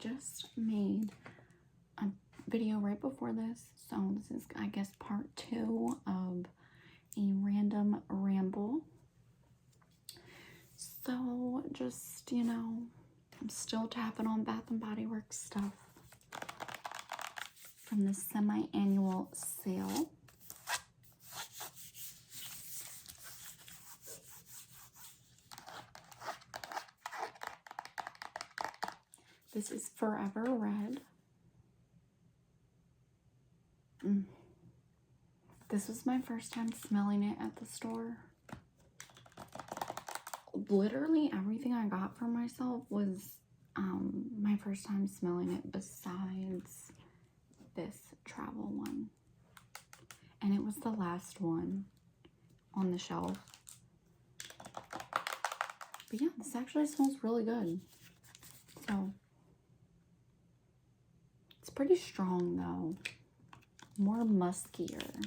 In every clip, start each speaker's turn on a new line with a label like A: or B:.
A: just made a video right before this, so this is, I guess, part 2 of a random ramble. So just, you know, I'm still tapping on Bath and Body Works stuff from the semi-annual sale. This is Forever Red. This was my first time smelling it at the store. Literally everything I got for myself was my first time smelling it, besides this travel one. And it was the last one on the shelf. But yeah, this actually smells really good. So it's pretty strong though. More muskier.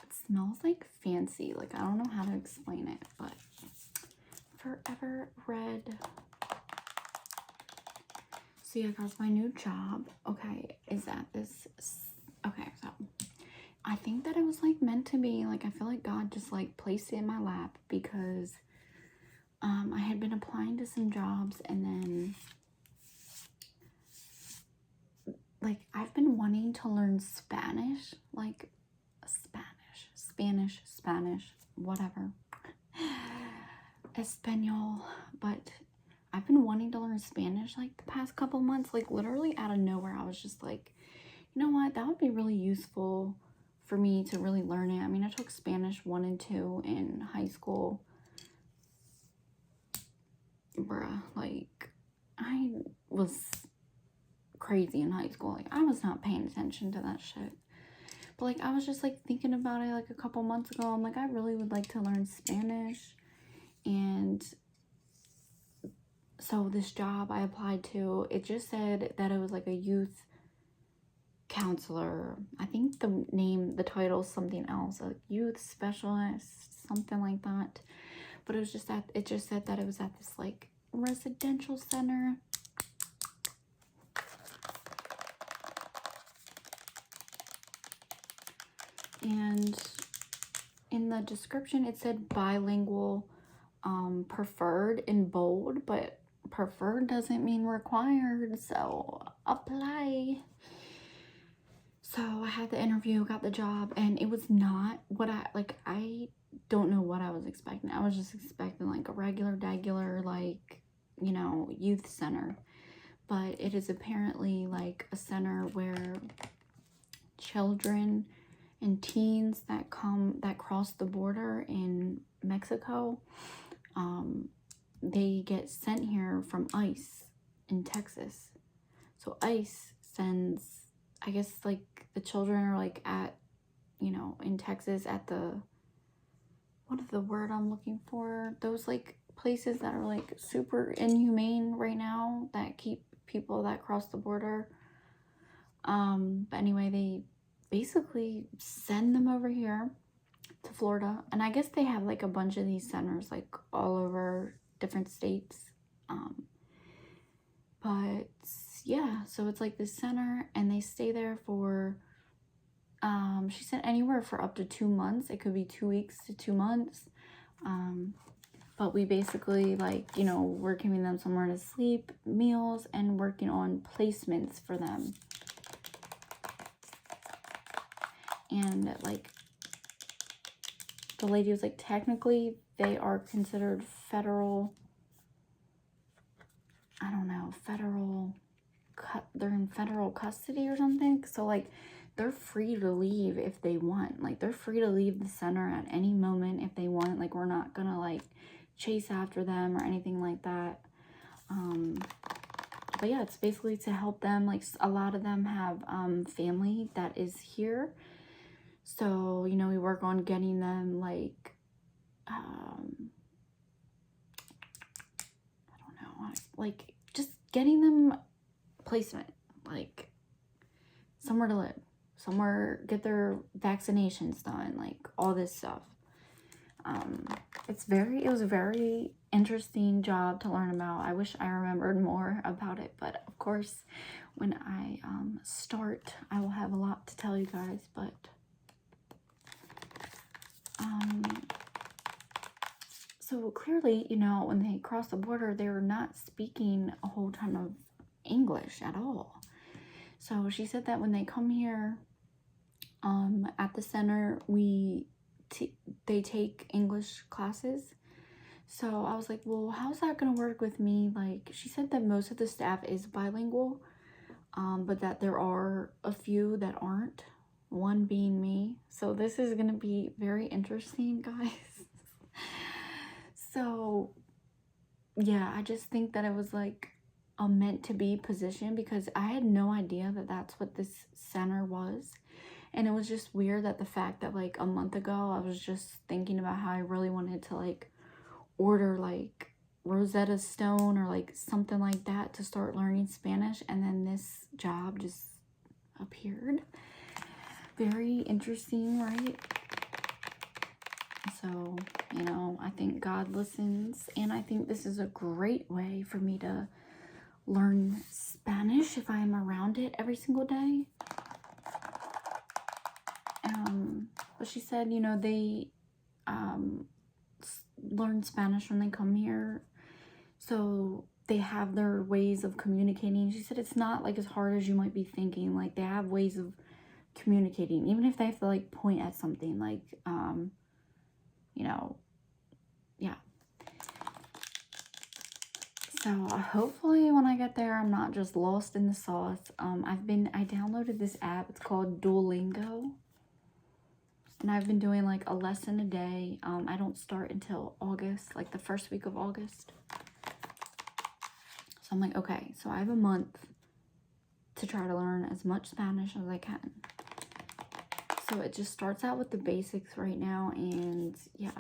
A: It smells like fancy. Like, I don't know how to explain it, but Forever Red. So yeah, guys, my new job, okay, is at this, okay, so I think that it was like meant to be, like, I feel like God just like placed it in my lap, because I had been applying to some jobs, and then like I've been wanting to learn Spanish, like Spanish, whatever, Espanol, but I've been wanting to learn Spanish like the past couple months, like literally out of nowhere. I was just like, you know what, that would be really useful for me to really learn it. I mean, I took Spanish 1 and 2 in high school. Bruh, like, I was crazy in high school. Like, I was not paying attention to that shit. But like, I was just like thinking about it like a couple months ago. I'm like, I really would like to learn Spanish. And so this job I applied to, it just said that it was like a youth counselor. I think the title is something else, a youth specialist, something like that. But it was just that, it just said that it was at this like residential center. And in the description it said bilingual, preferred in bold, but preferred doesn't mean required, so apply. So I had the interview, got the job, and it was not what I don't know what I was expecting. I was just expecting like a regular, like, you know, youth center. But it is apparently like a center where children and teens that cross the border in Mexico, they get sent here from ICE in Texas. So ICE sends, I guess, like the children are like at, you know, in Texas at the, what is the word I'm looking for? Those like places that are like super inhumane right now that keep people that cross the border. But anyway, they basically send them over here to Florida, and I guess they have like a bunch of these centers like all over different states. But yeah, so it's like this center, and they stay there for she said anywhere for up to 2 months. It could be 2 weeks to 2 months. But we basically, like, you know, we're giving them somewhere to sleep, meals, and working on placements for them. And like the lady was like, technically they are considered federal, I don't know, they're in federal custody or something. So like they're free to leave if they want. Like they're free to leave the center at any moment if they want. Like we're not gonna like chase after them or anything like that. But yeah, it's basically to help them. Like a lot of them have family that is here. So, you know, we work on getting them like, I don't know, like just getting them placement, like somewhere to live, somewhere, get their vaccinations done, like all this stuff. It was a very interesting job to learn about. I wish I remembered more about it, but of course, when I start, I will have a lot to tell you guys, but so clearly, you know, when they cross the border, they were not speaking a whole ton of English at all. So she said that when they come here, at the center, they take English classes. So I was like, well, how's that gonna work with me? Like, she said that most of the staff is bilingual, but that there are a few that aren't, one being me. So this is gonna be very interesting, guys. So yeah, I just think that it was like a meant to be position, because I had no idea that that's what this center was. And it was just weird that the fact that like a month ago I was just thinking about how I really wanted to like order like Rosetta Stone or like something like that to start learning Spanish, and then this job just appeared. Very interesting, right? So, you know, I think God listens, and I think this is a great way for me to learn Spanish if I am around it every single day. But she said, you know, they learn Spanish when they come here, so they have their ways of communicating. She said it's not like as hard as you might be thinking. Like, they have ways of communicating, even if they have to like point at something, like you know, yeah. So hopefully when I get there, I'm not just lost in the sauce. I downloaded this app. It's called Duolingo, and I've been doing like a lesson a day. I don't start until August, like the first week of August. So I'm like, okay, so I have a month to try to learn as much Spanish as I can. So it just starts out with the basics right now, and yeah,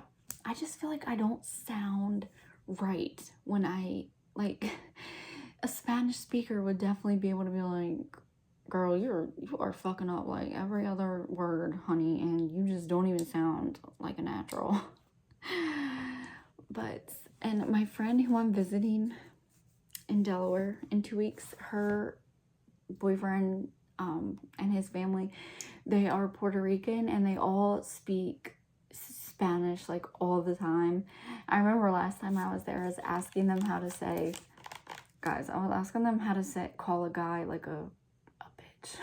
A: I just feel like I don't sound right when I, like, a Spanish speaker would definitely be able to be like, girl, you are fucking up like every other word, honey, and you just don't even sound like a natural. But, and my friend who I'm visiting in Delaware in 2 weeks, her boyfriend and his family, they are Puerto Rican, and they all speak Spanish like all the time. I remember last time I was there, I was asking them how to say, guys, I was asking them how to call a guy like a bitch.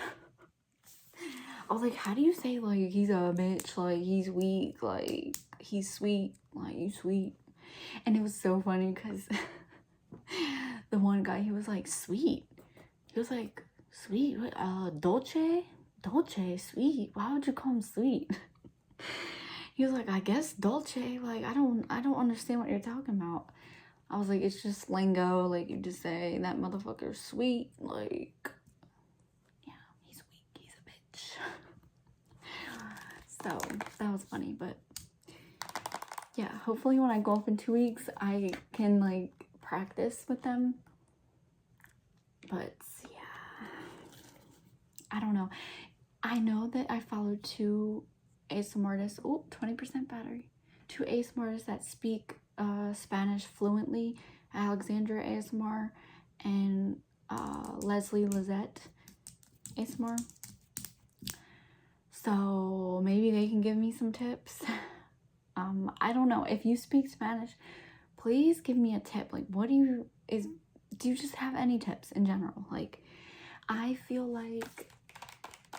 A: I was like, how do you say like he's a bitch, like he's weak, like he's sweet, like you sweet? And it was so funny because the one guy, he was like, sweet. He was like, sweet, dolce, sweet. Why would you call him sweet? He was like, I guess dolce. Like, I don't understand what you're talking about. I was like, it's just lingo. Like, you just say that motherfucker's sweet. Like, yeah, he's weak. He's a bitch. So that was funny, but yeah, hopefully when I go up in 2 weeks, I can like practice with them. But yeah, I don't know. I know that I follow 2 ASMR artists. Oh, 20% battery. 2 ASMR artists that speak Spanish fluently. Alexandra ASMR and Leslie Lizette ASMR. So maybe they can give me some tips. I don't know. If you speak Spanish, please give me a tip. Like, do you just have any tips in general? Like, I feel like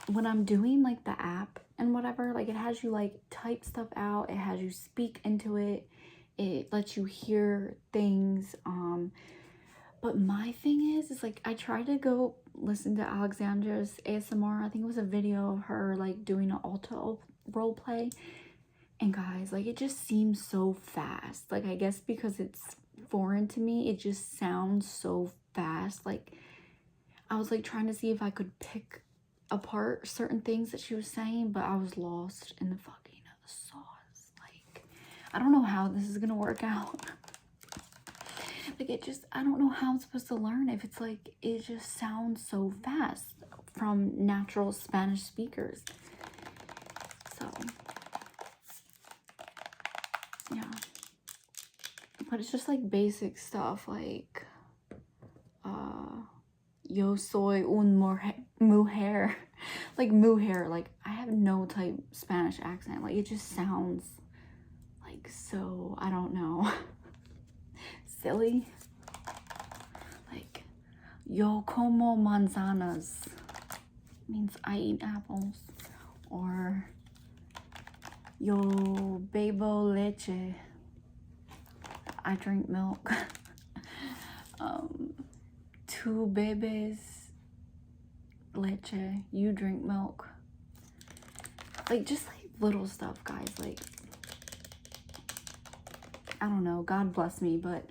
A: when I'm doing like the app and whatever, like it has you like type stuff out, it has you speak into it, it lets you hear things. But my thing is like I tried to go listen to Alexandra's ASMR. I think it was a video of her like doing an alto role play, and guys, like it just seems so fast. Like, I guess because it's foreign to me, it just sounds so fast. Like, I was like trying to see if I could pick apart certain things that she was saying, but I was lost in the fucking sauce. Like, I don't know how this is gonna work out. Like, I don't know how I'm supposed to learn if it's like, it just sounds so fast from natural Spanish speakers. So But it's just like basic stuff like yo soy un mujer. Like mujer, like I have no type Spanish accent. Like it just sounds like so, I don't know, silly. Like yo como manzanas means I eat apples. Or yo bebo leche, I drink milk. Tu bebes leche, you drink milk. Like just like little stuff, guys. Like I don't know, God bless me, but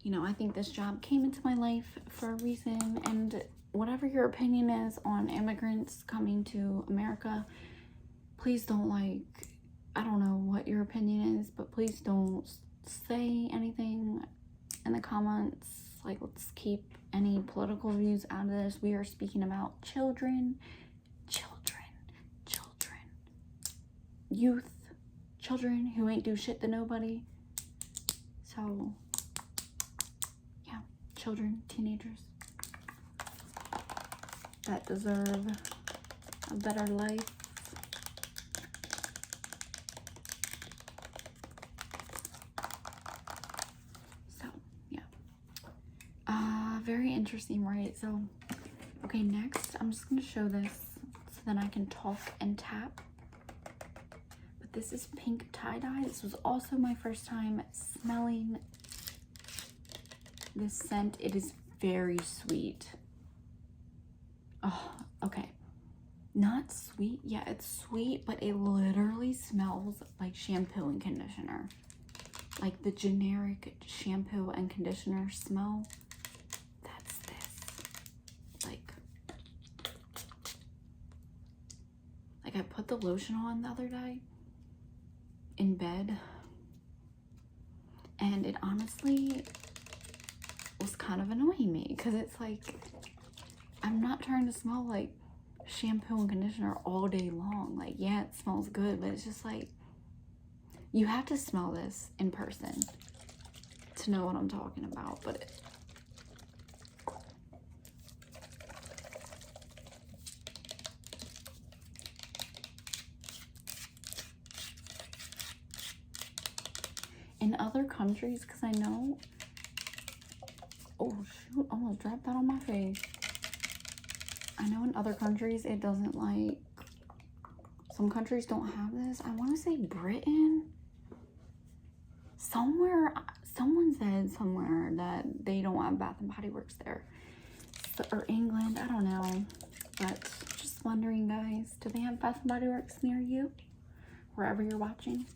A: you know, I think this job came into my life for a reason. And whatever your opinion is on immigrants coming to America, please don't, like, I don't know what your opinion is, but please don't say anything in the comments. Like, let's keep any political views out of this. We are speaking about children, youth, children who ain't do shit to nobody. So yeah, children, teenagers that deserve a better life. So yeah, very interesting, right? So okay, next I'm just gonna show this so then I can talk and tap. But this is pink tie-dye. This was also my first time smelling this scent. It is very sweet. Oh, okay. Not sweet. Yeah, it's sweet, but it literally smells like shampoo and conditioner. Like the generic shampoo and conditioner smell. That's this. Like I put the lotion on the other day in bed, and it honestly was kind of annoying me because it's like I'm not trying to smell like shampoo and conditioner all day long. Like, yeah, it smells good, but it's just like you have to smell this in person to know what I'm talking about. But in other countries, because I know, oh shoot, almost dropped that on my face. I know in other countries it doesn't, like, some countries don't have this. I want to say Britain. Somewhere, someone said somewhere that they don't have Bath and Body Works there. So, or England, I don't know. But just wondering, guys, do they have Bath and Body Works near you? Wherever you're watching?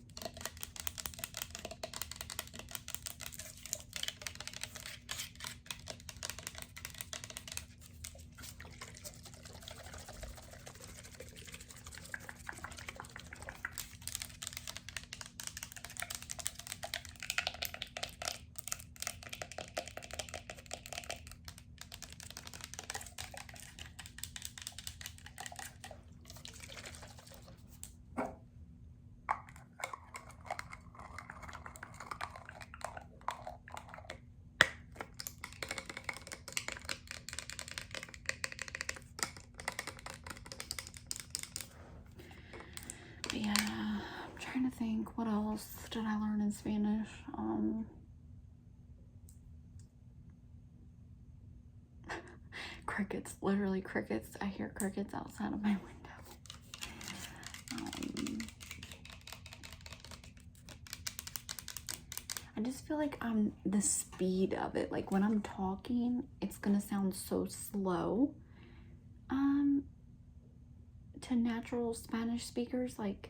A: Yeah, I'm trying to think, what else did I learn in Spanish? Crickets, literally crickets. I hear crickets outside of my window. I just feel like the speed of it, like when I'm talking, it's gonna sound so slow to natural Spanish speakers. Like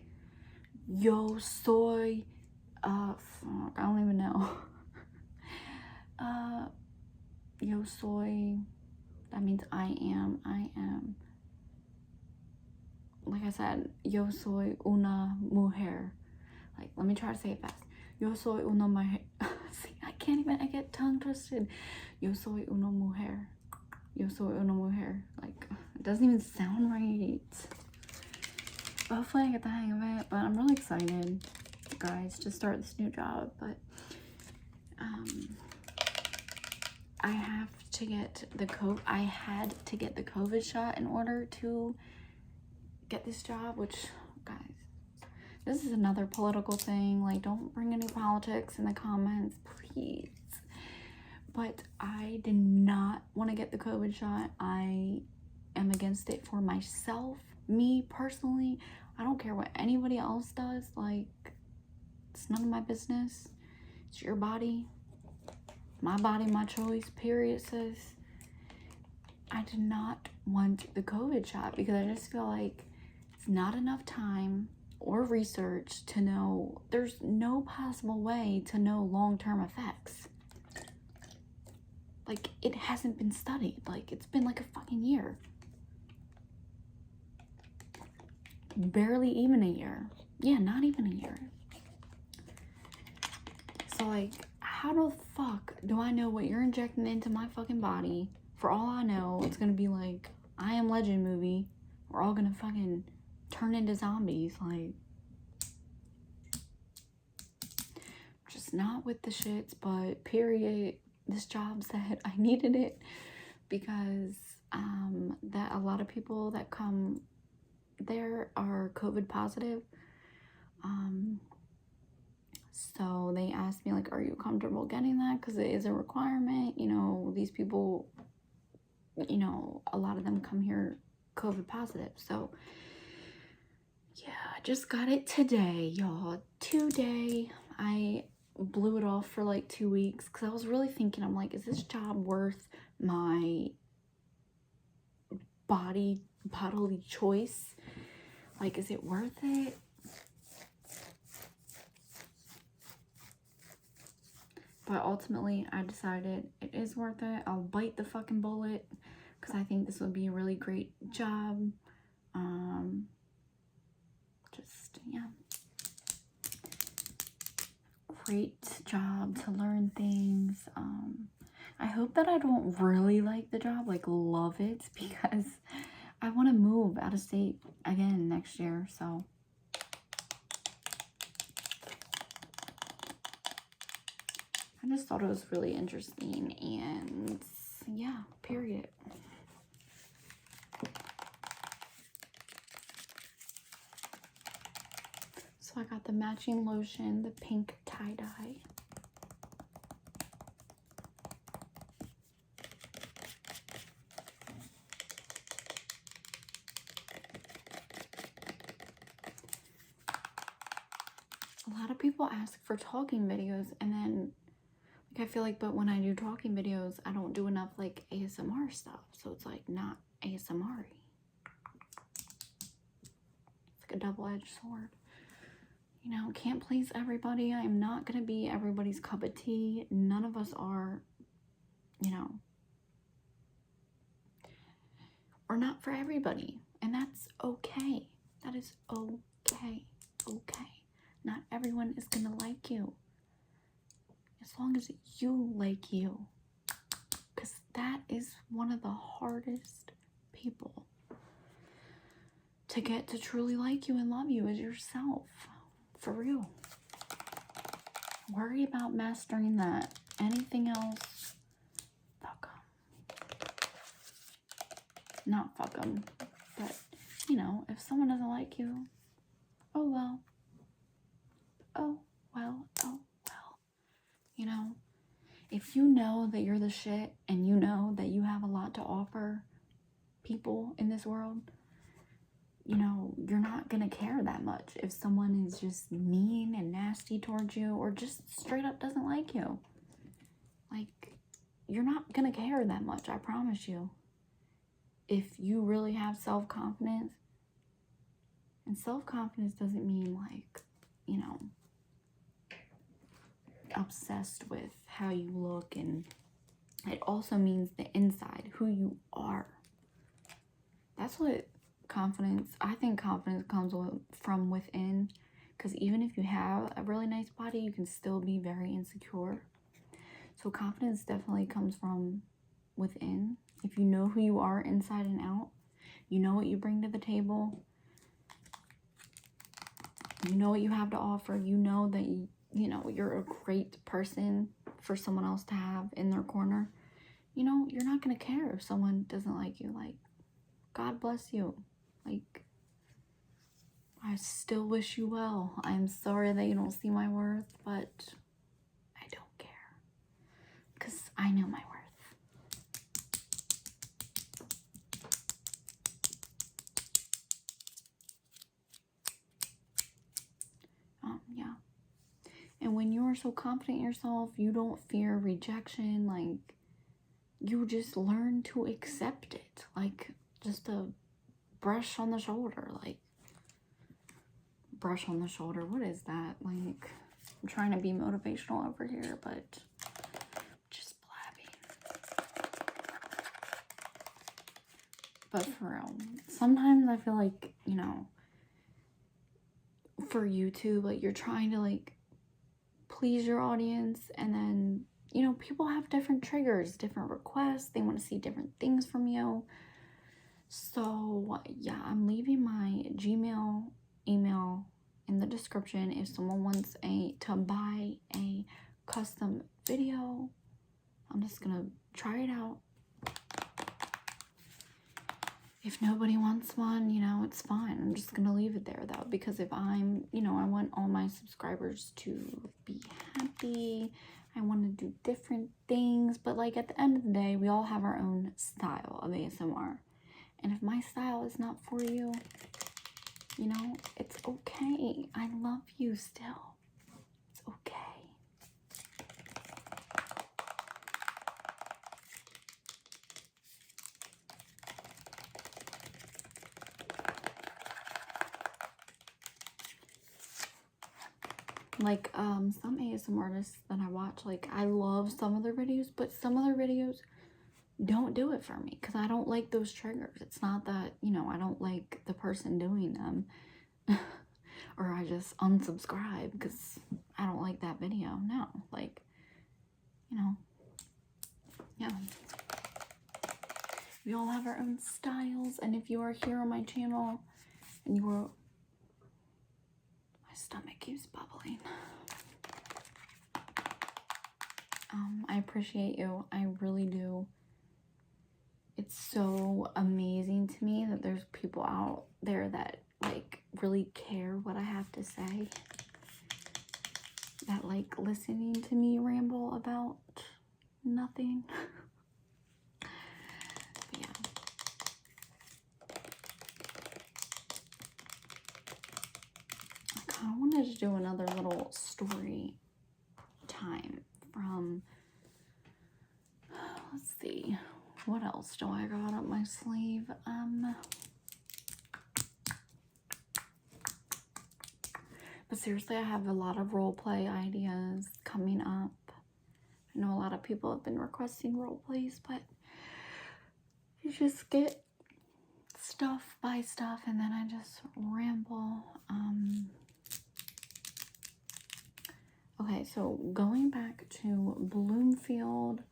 A: yo soy fuck, I don't even know. Yo soy, that means I am. Like I said, yo soy una mujer. Like, let me try to say it fast. Yo soy una mujer. See, I can't even, I get tongue twisted. Yo soy una mujer. Yo soy una mujer. Like, it doesn't even sound right. But hopefully I get the hang of it. But I'm really excited, guys, to start this new job. But I have to get the I had to get the COVID shot in order to get this job, which, guys, this is another political thing. Like, don't bring any politics in the comments, please. But I did not want to get the COVID shot. I am against it for myself, me personally. I don't care what anybody else does. Like, it's none of my business. It's your body, my choice, period, sis. I did not want the COVID shot because I just feel like it's not enough time or research to know. There's no possible way to know long-term effects. Like, it hasn't been studied. Like, it's been like a fucking year. Barely even a year. Yeah, not even a year. So, like, how the fuck do I know what you're injecting into my fucking body? For all I know, it's gonna be like I Am Legend movie. We're all gonna fucking turn into zombies. Like, just not with the shits, but period. This job said I needed it because that a lot of people that come there are COVID positive. So they asked me, like, are you comfortable getting that? Because it is a requirement. You know, these people, you know, a lot of them come here COVID positive. So yeah, I just got it today, y'all. Today. I blew it off for like 2 weeks because I was really thinking, I'm like, is this job worth my bodily choice? Like, is it worth it? But ultimately, I decided it is worth it. I'll bite the fucking bullet because I think this would be a really great job. Just, yeah. Great job to learn things. I hope that I don't really like the job, like love it, because I want to move out of state again next year. So I just thought it was really interesting, and yeah, period. So I got the matching lotion, the pink tie-dye. A lot of people ask for talking videos, and then like, I feel like, but when I do talking videos, I don't do enough like ASMR stuff, so it's like not ASMR-y. It's like a double-edged sword. You know, can't please everybody. I am not gonna be everybody's cup of tea. None of us are, you know. We're not for everybody, and that's okay. That is okay. Okay. Not everyone is gonna like you. As long as you like you. Because that is one of the hardest people to get to truly like you and love you is yourself. For real. Worry about mastering that. Anything else, fuck them. Not fuck them, but, you know, if someone doesn't like you, oh well. Oh well, oh well. You know, if you know that you're the shit and you know that you have a lot to offer people in this world, you know, you're not gonna care that much if someone is just mean and nasty towards you or just straight up doesn't like you. Like, you're not gonna care that much, I promise you. If you really have self-confidence, and self-confidence doesn't mean like, you know, obsessed with how you look, and it also means the inside, who you are. That's what confidence, I think confidence comes from within, because even if you have a really nice body, you can still be very insecure. So confidence definitely comes from within. If you know who you are inside and out, you know what you bring to the table, you know what you have to offer, you know that you know you're a great person for someone else to have in their corner, you know, you're not gonna care if someone doesn't like you. Like, God bless you. Like, I still wish you well. I'm sorry that you don't see my worth, but I don't care. Because I know my worth. Yeah. And when you're so confident in yourself, you don't fear rejection. Like, you just learn to accept it. Like, just a brush on the shoulder. Like, brush on the shoulder. What is that? Like, I'm trying to be motivational over here, but just blabbing. But for real, sometimes I feel like, you know, for YouTube, like, you're trying to, like, please your audience, and then, you know, people have different triggers, different requests. They want to see different things from you. So, yeah, I'm leaving my Gmail email in the description if someone wants to buy a custom video. I'm just gonna try it out. If nobody wants one, you know, it's fine. I'm just gonna leave it there though, because if I'm, you know, I want all my subscribers to be happy. I want to do different things, but like at the end of the day, we all have our own style of ASMR. And if my style is not for you, you know, it's okay. I love you still. It's okay. Like, some ASMR artists that I watch, like, I love some of their videos, but some of their videos don't do it for me because I don't like those triggers. It's not that, you know, I don't like the person doing them or I just unsubscribe because I don't like that video. No, like, you know, yeah. We all have our own styles, and if you are here on my channel and you are, my stomach keeps bubbling. I appreciate you. I really do. It's so amazing to me that there's people out there that like really care what I have to say, that like listening to me ramble about nothing. But yeah. I kind of wanted to do another little story time from, let's see, what else do I got up my sleeve? But seriously, I have a lot of role play ideas coming up. I know a lot of people have been requesting role plays, but you just get stuff by stuff and then I just ramble. Okay, so going back to Bloomfield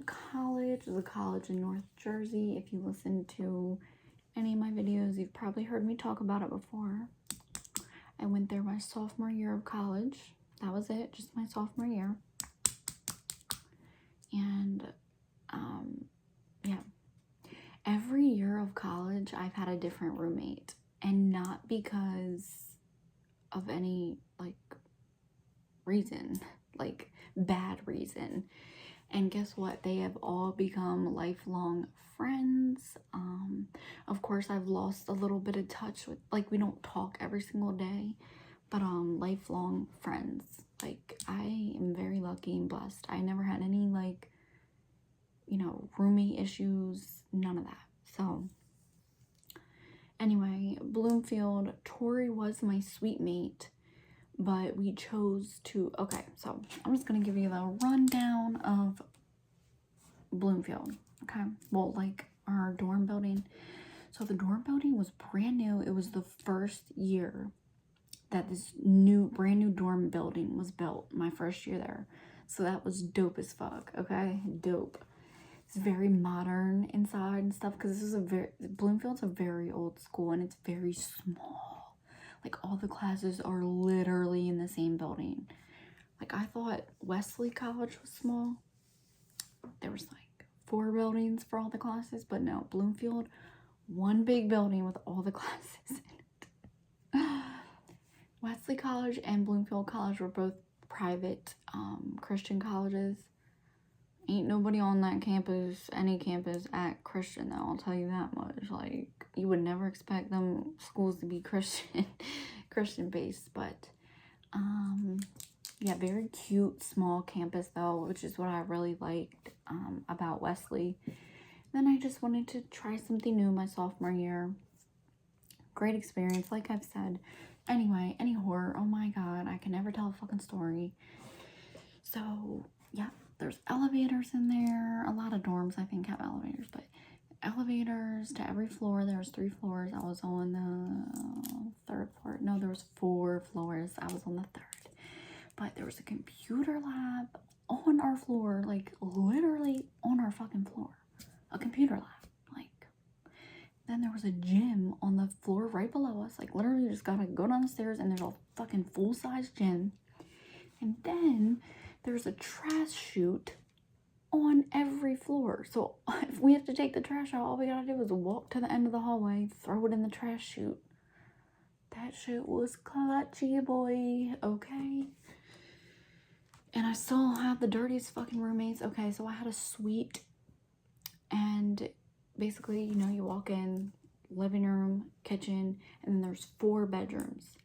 A: College, the college in North Jersey. If you listen to any of my videos, you've probably heard me talk about it before. I went there my sophomore year of college. That was it, just my sophomore year. And yeah, every year of college I've had a different roommate, and not because of any like reason, like bad reason. And guess what? They have all become lifelong friends. Of course, I've lost a little bit of touch with, like, we don't talk every single day, but lifelong friends. Like, I am very lucky and blessed. I never had any, like, you know, roommate issues, none of that. So anyway, Bloomfield, Tori was my suite mate, but we chose to, okay, so I'm just gonna give you the rundown of Bloomfield, okay? Well, like, our dorm building. So the dorm building was brand new. It was the first year that this brand new dorm building was built, my first year there. So that was dope as fuck, okay? Dope. It's very modern inside and stuff, because this is Bloomfield's a very old school, and it's very small. Like, all the classes are literally in the same building. Like, I thought Wesley College was small. There was like 4 buildings for all the classes, but no, Bloomfield, one big building with all the classes in it. Wesley College and Bloomfield College were both private Christian colleges. Ain't nobody on that campus, any campus, act Christian though, I'll tell you that much. Like, you would never expect them schools to be Christian, Christian based, but yeah, very cute small campus though, which is what I really liked about Wesley. Then I just wanted to try something new my sophomore year. Great experience, like I've said. Anyway, any horror, oh my god, I can never tell a fucking story. So yeah, there's elevators in there. A lot of dorms I think have elevators, but elevators to every floor. There's 3 floors. I was on the 3rd floor. No, there was 4 floors. I was on the 3rd. But there was a computer lab on our floor, like literally on our fucking floor. A computer lab. Like, then there was a gym on the floor right below us. Like, literally you just gotta go down the stairs and there's a fucking full-size gym. And then there's a trash chute on every floor. So if we have to take the trash out, all we gotta do is walk to the end of the hallway, throw it in the trash chute. That shit was clutchy, boy. Okay. And I still have the dirtiest fucking roommates. Okay, so I had a suite. And basically, you know, you walk in, living room, kitchen, and then there's 4 bedrooms.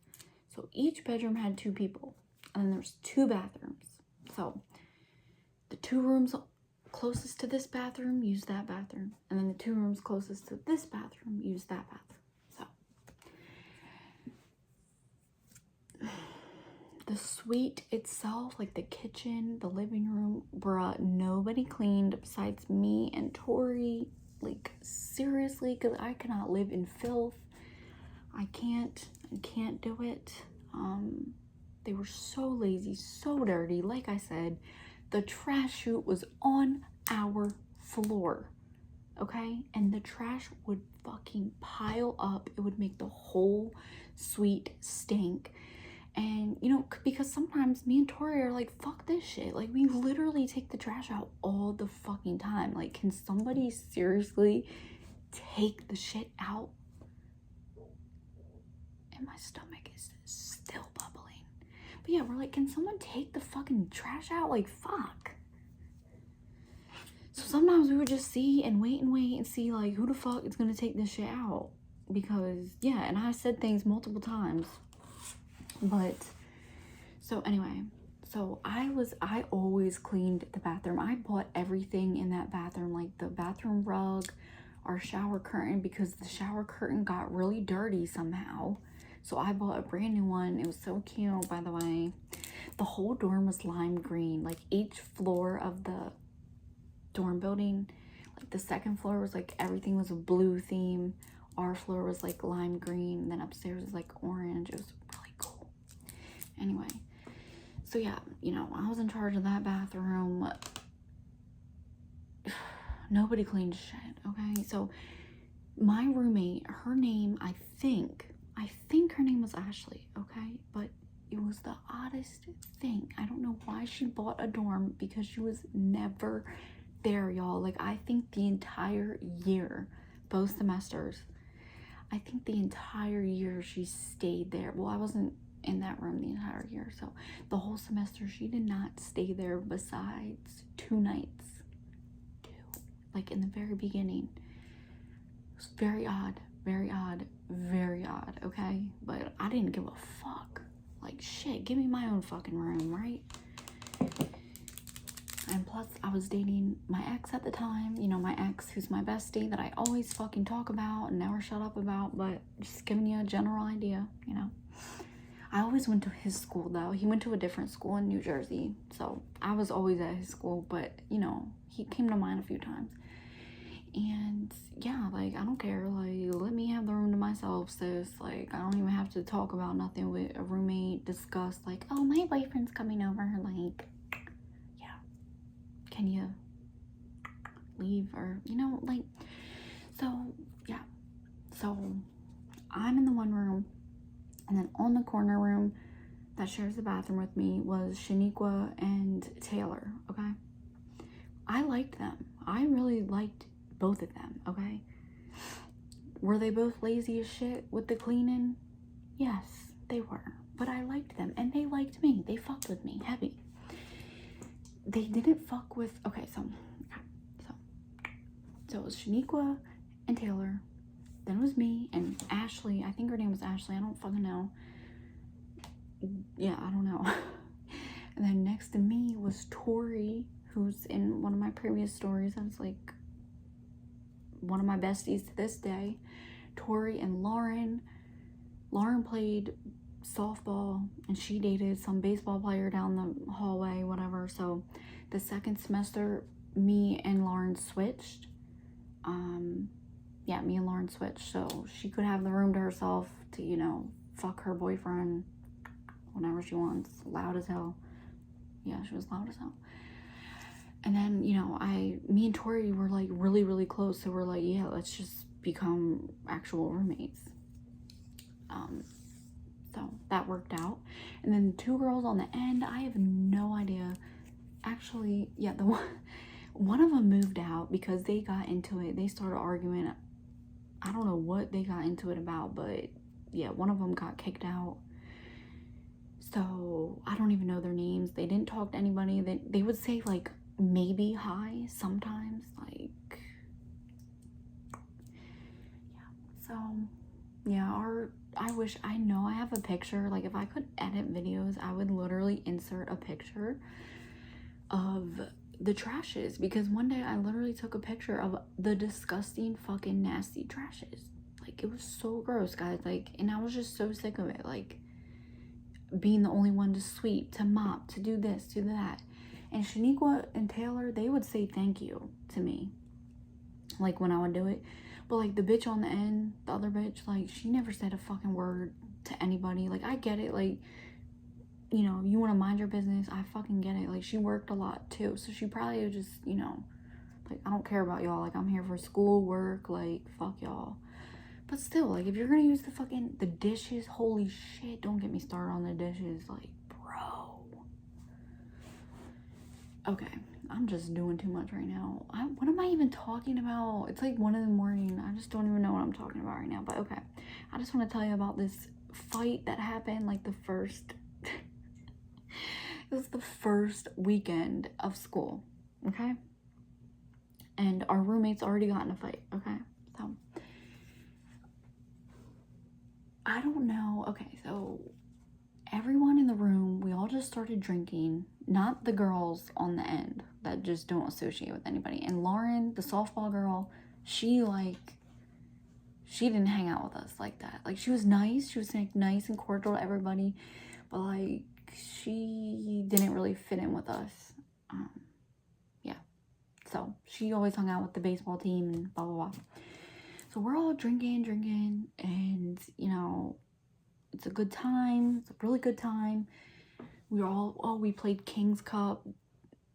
A: So each bedroom had 2 people. And then there's 2 bathrooms. So the 2 rooms closest to this bathroom use that bathroom. And then the 2 rooms closest to this bathroom use that bathroom. So the suite itself, like the kitchen, the living room, bruh, nobody cleaned besides me and Tori. Like, seriously, because I cannot live in filth. I can't do it. They were so lazy, so dirty. Like I said, the trash chute was on our floor, okay? And the trash would fucking pile up. It would make the whole suite stink. And, you know, because sometimes me and Tori are like, fuck this shit. Like, we literally take the trash out all the fucking time. Like, can somebody seriously take the shit out? And my stomach is still bubbling. But yeah, we're like, can someone take the fucking trash out? Like, fuck. So sometimes we would just see and wait and see, like, who the fuck is gonna take this shit out? Because, yeah, and I said things multiple times. But, so anyway, so I always cleaned the bathroom. I bought everything in that bathroom, like the bathroom rug, our shower curtain, because the shower curtain got really dirty somehow. So I bought a brand new one. It was so cute, by the way. The whole dorm was lime green. Like, each floor of the dorm building, like the 2nd floor was like, everything was a blue theme. Our floor was like lime green. And then upstairs was like orange. It was really cool. Anyway, so yeah, you know, I was in charge of that bathroom. Nobody cleaned shit, okay? So my roommate, her name, I think her name was Ashley, okay? But it was the oddest thing. I don't know why she bought a dorm, because she was never there, y'all. Like, I think the entire year, both semesters, I think the entire year she stayed there. Well, I wasn't in that room the entire year, so the whole semester she did not stay there besides 2 nights. 2, like in the very beginning. It was very odd, okay? But I didn't give a fuck. Like, shit, give me my own fucking room, right? And plus, I was dating my ex at the time. You know, my ex, who's my bestie, that I always fucking talk about and never shut up about, but just giving you a general idea, you know. I always went to his school, though. He went to a different school in New Jersey, so I was always at his school, but, you know, he came to mine a few times. And, yeah, like, I don't care. Like, let me have the room to myself, sis. Like, I don't even have to talk about nothing with a roommate, discuss, like, oh, my boyfriend's coming over, like, yeah. Can you leave? Or, you know, like, so, yeah. So, I'm in the one room. And then on the corner room, that shares the bathroom with me was Shaniqua and Taylor, okay? I liked them. I really liked both of them, okay? Were they both lazy as shit with the cleaning? Yes, they were. But I liked them, and they liked me. They fucked with me heavy. They didn't fuck with, okay, so it was Shaniqua and Taylor. Then it was me and Ashley. I think her name was Ashley. I don't fucking know. Yeah, I don't know. And then next to me was Tori, who's in one of my previous stories. I was like one of my besties to this day. Tori and Lauren. Lauren played softball and she dated some baseball player down the hallway, whatever. So the second semester, me and Lauren switched. Yeah, me and Lauren switched, so she could have the room to herself to, you know, fuck her boyfriend whenever she wants. Loud as hell. Yeah, she was loud as hell. And then, you know, me and Tori were like really, really close, so we're like, yeah, let's just become actual roommates. So that worked out. And then the 2 girls on the end, I have no idea. Actually, yeah, one of them moved out because they got into it. They started arguing. I don't know what they got into it about, but yeah, one of them got kicked out. So I don't even know their names. They didn't talk to anybody. They would say like maybe hi sometimes, like, yeah. So yeah, I have a picture. Like if I could edit videos, I would literally insert a picture of the trashes, because one day I literally took a picture of the disgusting fucking nasty trashes. Like it was so gross, guys. Like, and I was just so sick of it, like being the only one to sweep, to mop, to do this, to that. And Shaniqua and Taylor, they would say thank you to me, like when I would do it. But like the bitch on the end, the other bitch, like she never said a fucking word to anybody. Like I get it, like, you know, you want to mind your business. I fucking get it. Like she worked a lot too, so she probably would just, you know, like, I don't care about y'all. Like I'm here for school, work, like fuck y'all. But still, like if you're gonna use the dishes, holy shit, don't get me started on the dishes. Like, bro. Okay, I'm just doing too much right now. What am I even talking about? It's like 1 in the morning. I just don't even know what I'm talking about right now. But okay, I just want to tell you about this fight that happened like the first it was the first weekend of school, okay? And our roommates already got in a fight, okay? So I don't know. Okay, so everyone in the room, we all just started drinking. Not the girls on the end that just don't associate with anybody. And Lauren, the softball girl, she didn't hang out with us like that. Like she was nice. She was like nice and cordial to everybody, but like she didn't really fit in with us. Yeah. So she always hung out with the baseball team and blah, blah, blah. So we're all drinking, and, you know, it's a good time. It's a really good time. We played King's Cup.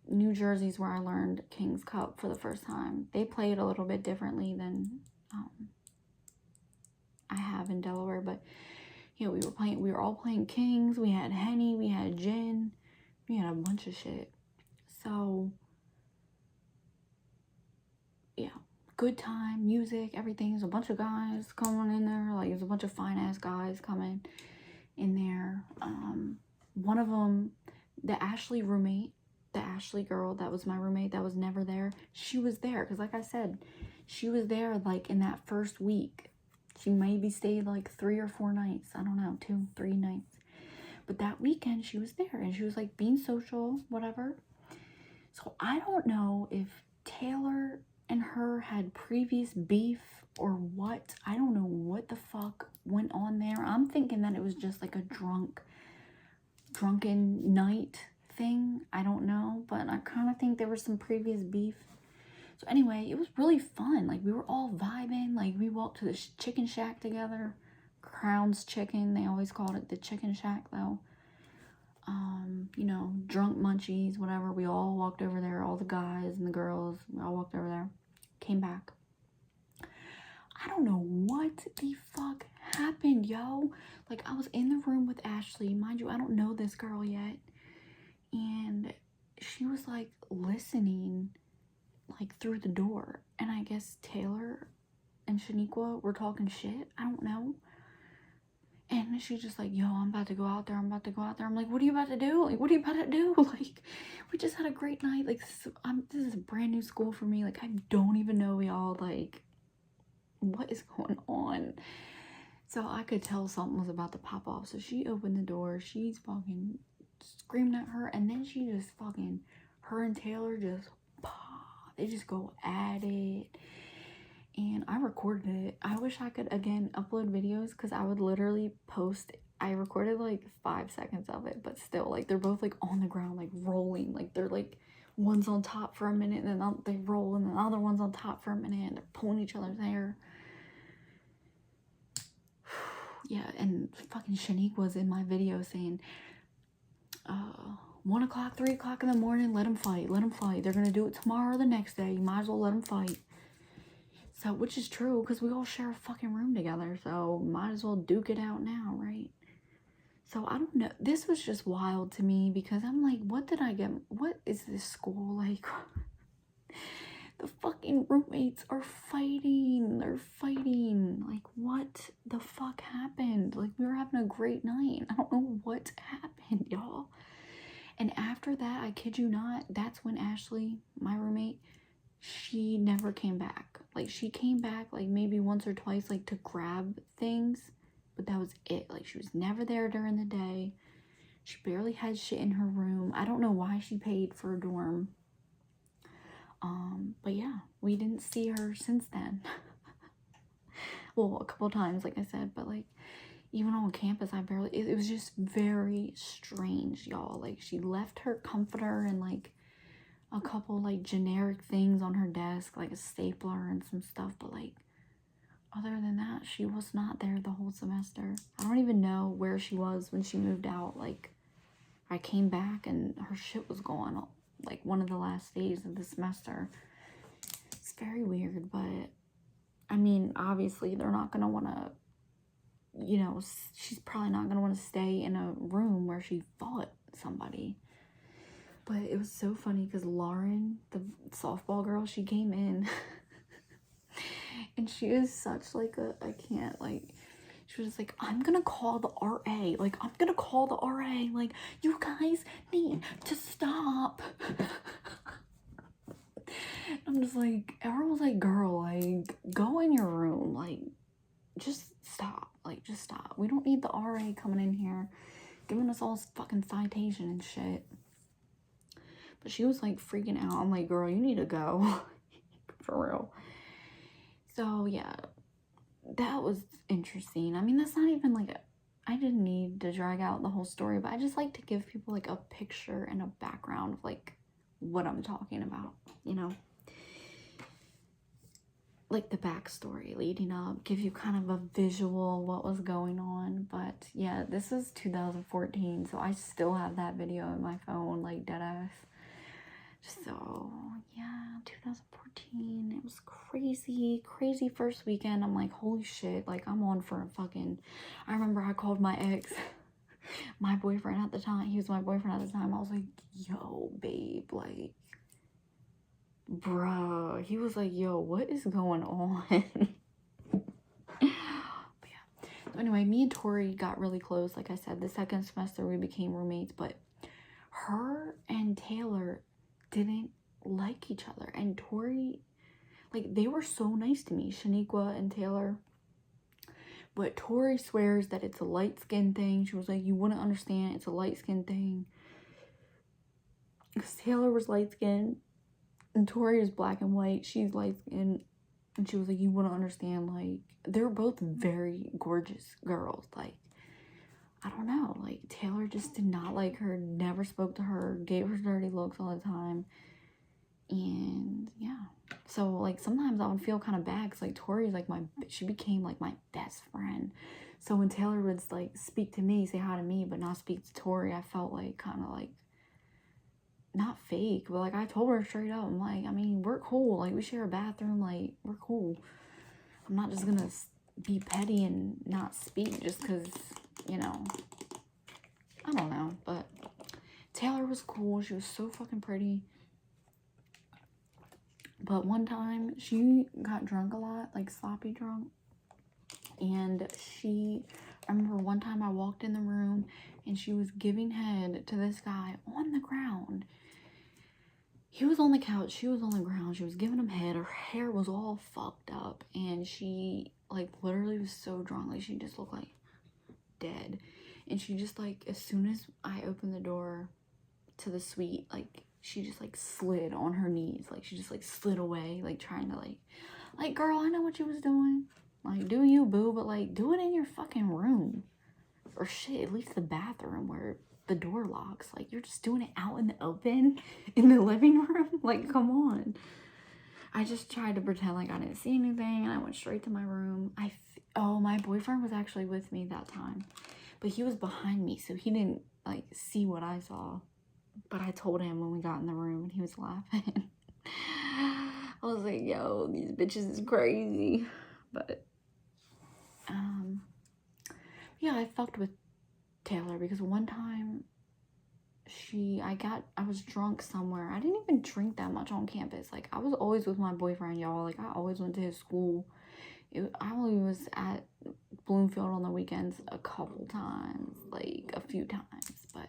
A: New Jersey's where I learned King's Cup for the first time. They play it a little bit differently than I have in Delaware, but yeah, we were all playing Kings. We had Henny, we had gin, we had a bunch of shit. So yeah, good time, music, everything. There's a bunch of guys coming in there. Like, there's a bunch of fine ass guys coming in there. One of them, the Ashley roommate, the Ashley girl that was my roommate that was never there, she was there because, like I said, she was there like in that first week. She maybe stayed like 3 or 4 nights. I don't know, 2, 3 nights. But that weekend she was there and she was like being social, whatever. So I don't know if Taylor and her had previous beef or what. I don't know what the fuck went on there. I'm thinking that it was just like a drunken night thing. I don't know, but I kind of think there was some previous beef. So anyway, it was really fun. Like, we were all vibing. Like, we walked to the chicken shack together. Crown's Chicken. They always called it the chicken shack, though. You know, drunk munchies, whatever. We all walked over there. All the guys and the girls. We all walked over there. Came back. I don't know what the fuck happened, yo? Like, I was in the room with Ashley. Mind you, I don't know this girl yet. And she was, like, listening, like, through the door. And I guess Taylor and Shaniqua were talking shit. I don't know. And she's just like, yo, I'm about to go out there. I'm about to go out there. I'm like, what are you about to do? Like, what are you about to do? Like, we just had a great night. Like, this is a brand new school for me. Like, I don't even know y'all. Like, what is going on? So I could tell something was about to pop off. So she opened the door. She's fucking screaming at her. And then she just fucking, her and Taylor just, they just go at it. And I recorded it. I wish I could, again, upload videos because I would literally post. I recorded like 5 seconds of it, but still, like, they're both like on the ground, like rolling. Like, they're like, one's on top for a minute and then they roll, and then the other one's on top for a minute and they're pulling each other's hair. Yeah, and fucking Shanique was in my video saying, 1 o'clock, 3 o'clock in the morning, let them fight, let them fight. They're gonna do it tomorrow or the next day. You might as well let them fight. So, which is true, because we all share a fucking room together, so might as well duke it out now, right? So, I don't know. This was just wild to me, because I'm like, what did I get? What is this school like? The fucking roommates are fighting. They're fighting. Like, what the fuck happened? Like, we were having a great night. I don't know what happened, y'all. And after that, I kid you not, that's when Ashley, my roommate, she never came back. Like, she came back, like, maybe once or twice, like, to grab things, but that was it. Like, she was never there during the day. She barely had shit in her room. I don't know why she paid for a dorm. But yeah, we didn't see her since then. Well, a couple times, like I said, but, like, even on campus, I barely, it was just very strange, y'all. Like, she left her comforter and, like, a couple, like, generic things on her desk, like a stapler and some stuff, but, like, other than that, she was not there the whole semester. I don't even know where she was when she moved out. Like, I came back and her shit was gone, like, one of the last days of the semester. It's very weird, but, I mean, obviously, they're not gonna want to, you know, she's probably not gonna want to stay in a room where she fought somebody. But it was so funny because Lauren, the softball girl, she came in and she is such, like, a, I can't, like, she was just like, I'm gonna call the RA. Like, I'm gonna call the RA. Like, you guys need to stop. I'm just like, everyone was like, girl, like, go in your room. Like, just stop. Like, just stop. We don't need the RA coming in here giving us all fucking citation and shit. But she was, like, freaking out. I'm like, girl, you need to go. For real. So, yeah. That was interesting. I mean, that's not even, like, I didn't need to drag out the whole story, but I just like to give people, like, a picture and a background of, like, what I'm talking about, you know? Like, the backstory leading up, give you kind of a visual what was going on. But, yeah, this is 2014, so I still have that video in my phone, like, deadass. So, yeah, 2014, it was crazy first weekend. I'm like, holy shit, like, I'm on for a fucking, I remember I called my ex, my boyfriend at the time, he was my boyfriend at the time, I was like, yo, babe, like, bruh, he was like, yo, what is going on? But yeah, so anyway, me and Tori got really close, like I said, the second semester we became roommates, but her and Taylor didn't like each other, and Tori, like, they were so nice to me, Shaniqua and Taylor, but Tori swears that it's a light skin thing. She was like, you wouldn't understand, it's a light skin thing, because Taylor was light skinned and Tori is black and white, she's light skinned, and she was like, you wouldn't understand, like, they're both very gorgeous girls, like, I don't know, like, Taylor just did not like her, never spoke to her, gave her dirty looks all the time. And yeah, so, like, sometimes I would feel kind of bad because, like, Tori's like she became like my best friend. So when Taylor would, like, speak to me, say hi to me, but not speak to Tori, I felt like kind of like not fake, but, like, I told her straight up, I'm like, I mean, we're cool, like, we share a bathroom, like, we're cool. I'm not just gonna be petty and not speak just because, you know, I don't know. But Taylor was cool. She was so fucking pretty. But one time, she got drunk a lot, like sloppy drunk. And I remember one time I walked in the room and she was giving head to this guy on the ground. He was on the couch, she was on the ground, she was giving him head, her hair was all fucked up, and she, like, literally was so drunk, like, she just looked, like, dead. And she just, like, as soon as I opened the door to the suite, like, she just, like, slid on her knees, like, she just, like, slid away, like, trying to, like, girl, I know what you was doing. Like, do you, boo, but, like, do it in your fucking room. Or shit, at least the bathroom where the door locks. Like, you're just doing it out in the open in the living room. Like, come on. I just tried to pretend like I didn't see anything, and I went straight to my room. Oh, my boyfriend was actually with me that time. But he was behind me, so he didn't, like, see what I saw. But I told him when we got in the room, and he was laughing. I was like, yo, these bitches is crazy. But yeah, I fucked with Taylor because one time I was drunk somewhere. I didn't even drink that much on campus. Like, I was always with my boyfriend, y'all. Like, I always went to his school. I only was at Bloomfield on the weekends a couple times, like a few times. But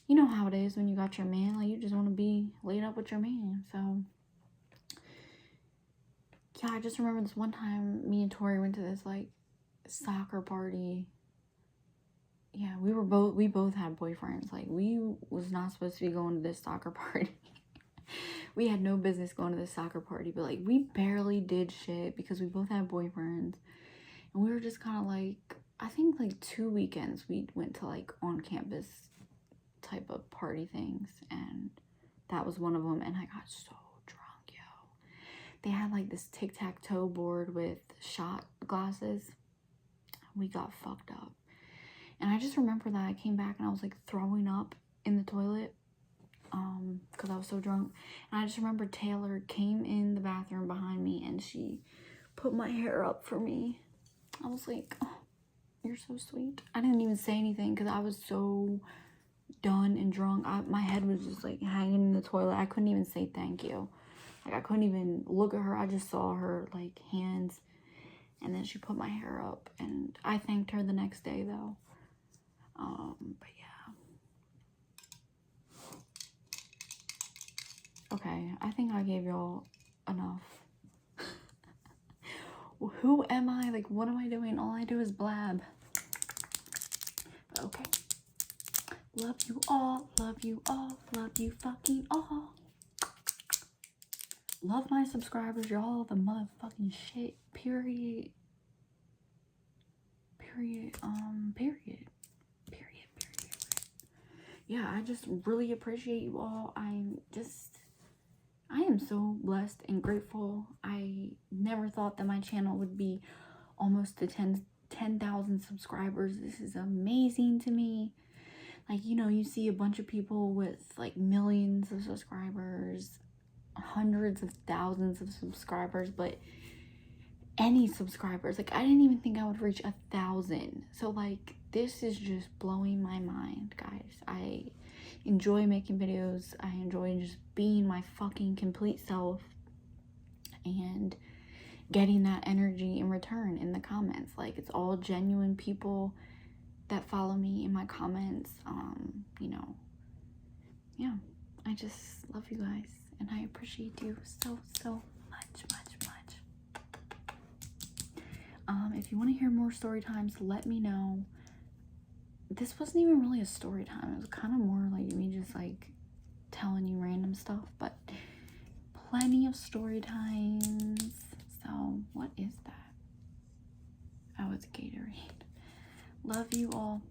A: you know how it is when you got your man. Like, you just want to be laid up with your man. So yeah, I just remember this one time me and Tori went to this, like, soccer party. Yeah, we both had boyfriends. Like, we was not supposed to be going to this soccer party. We had no business going to this soccer party, but, like, we barely did shit because we both had boyfriends. And we were just kind of, like, I think, like, 2 weekends we went to, like, on-campus type of party things, and that was one of them, and I got so drunk, yo. They had, like, this tic-tac-toe board with shot glasses. We got fucked up. And I just remember that I came back and I was, like, throwing up in the toilet because I was so drunk. And I just remember Taylor came in the bathroom behind me and she put my hair up for me. I was like, oh, you're so sweet. I didn't even say anything because I was so done and drunk. My head was just, like, hanging in the toilet. I couldn't even say thank you. Like, I couldn't even look at her. I just saw her, like, hands. And then she put my hair up. And I thanked her the next day, though. But yeah. Okay, I think I gave y'all enough. Who am I? Like, what am I doing? All I do is blab. But okay. Love you all, love you all, love you fucking all. Love my subscribers, y'all, the motherfucking shit. Period. Yeah, I just really appreciate you all. I am so blessed and grateful. I never thought that my channel would be almost to 10,000 subscribers. This is amazing to me. Like, you know, you see a bunch of people with, like, millions of subscribers, hundreds of thousands of subscribers, but any subscribers, like, I didn't even think I would reach 1,000. So, like, this is just blowing my mind, guys. I enjoy making videos. I enjoy just being my fucking complete self and getting that energy in return in the comments. Like, it's all genuine people that follow me in my comments. You know, yeah, I just love you guys and I appreciate you so much. If you want to hear more story times, let me know. This wasn't even really a story time. It was kind of more like me just, like, telling you random stuff, but plenty of story times. So what is that? Oh, it's Gatorade. Love you all.